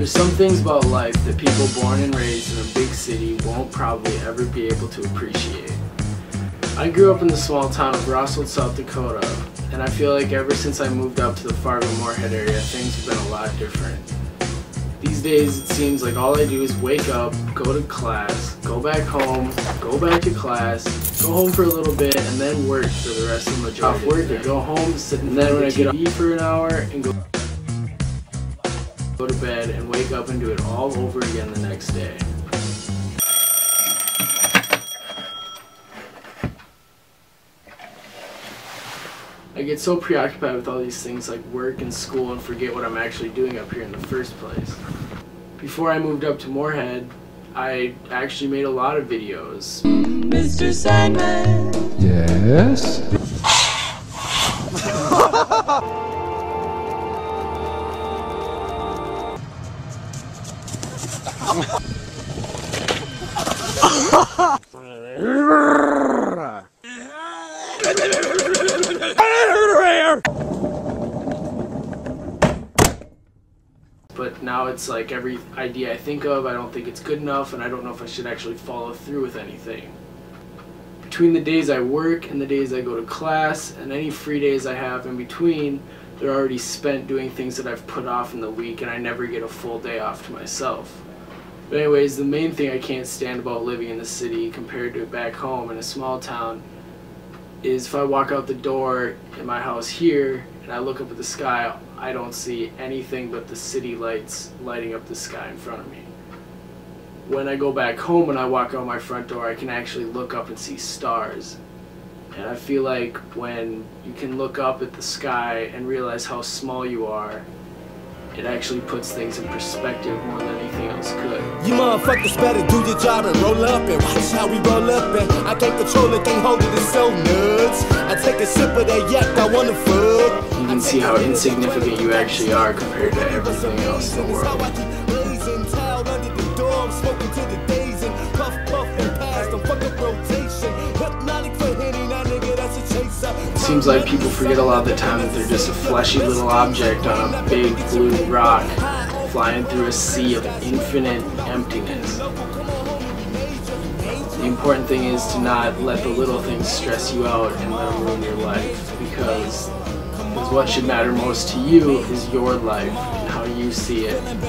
There's some things about life that people born and raised in a big city won't probably ever be able to appreciate. I grew up in the small town of Rosswood, South Dakota, and I feel like ever since I moved up to the Fargo-Moorhead area, things have been a lot different. These days, it seems like all I do is wake up, go to class, go back home, go back to class, go home for a little bit, and then work for the rest of the majority of work. I go home, sit in bed when I get TV for an hour, and go to bed, and wake up and do it all over again the next day. I get so preoccupied with all these things like work and school and forget what I'm actually doing up here in the first place. Before I moved up to Moorhead, I actually made a lot of videos. Mr. Sandman. Yes? But now it's like every idea I think of, I don't think it's good enough, and I don't know if I should actually follow through with anything. Between the days I work and the days I go to class, and any free days I have in between, they're already spent doing things that I've put off in the week, and I never get a full day off to myself. But anyways, the main thing I can't stand about living in the city compared to back home in a small town is if I walk out the door in my house here and I look up at the sky, I don't see anything but the city lights lighting up the sky in front of me. When I go back home and I walk out my front door, I can actually look up and see stars. And I feel like when you can look up at the sky and realize how small you are, it actually puts things in perspective more than anything else could. You motherfuckers better do your job and roll up and watch how we roll up and I can't control it, can't hold it, it's so nuts. I take a sip of that yak, I wanna fuck. You can see how insignificant you actually are compared to everything else in the world. It seems like people forget a lot of the time that they're just a fleshy little object on a big blue rock flying through a sea of infinite emptiness. The important thing is to not let the little things stress you out and let them ruin your life, because what should matter most to you is your life and how you see it and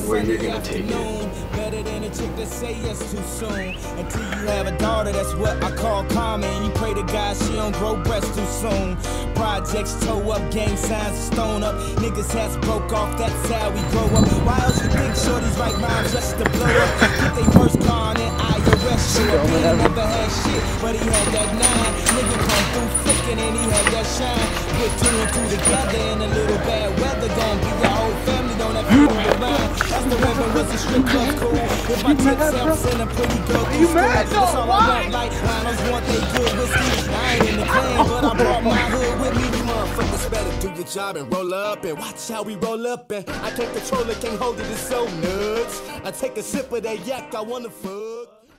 where you're going to take it. Better than a chick that say yes too soon. Until you have a daughter, that's what I call common. You pray to God she don't grow breasts too soon. Projects toe up, gang signs stone up. Niggas hats broke off, that's how we grow up. Why else you think shorties write rhymes just to blow up? Get they first car in IRS shit. He never had shit, but he had that 9. Nigga come through flicking and he had that shine. Put 2 and 2 together in a little bad weather. Gonna be your whole family, don't have to move around. That's the weapon, was a strip club cool. If I take self in a pretty girl, you mad? That's all I want. Like Linos want they good whiskey. I ain't in the clan, but I brought my hood with me. You motherfuckers better do your job and roll up and watch how we roll up and I can't control it, can't hold it, it's so nuts. I take a sip of that yak, I wanna fuck.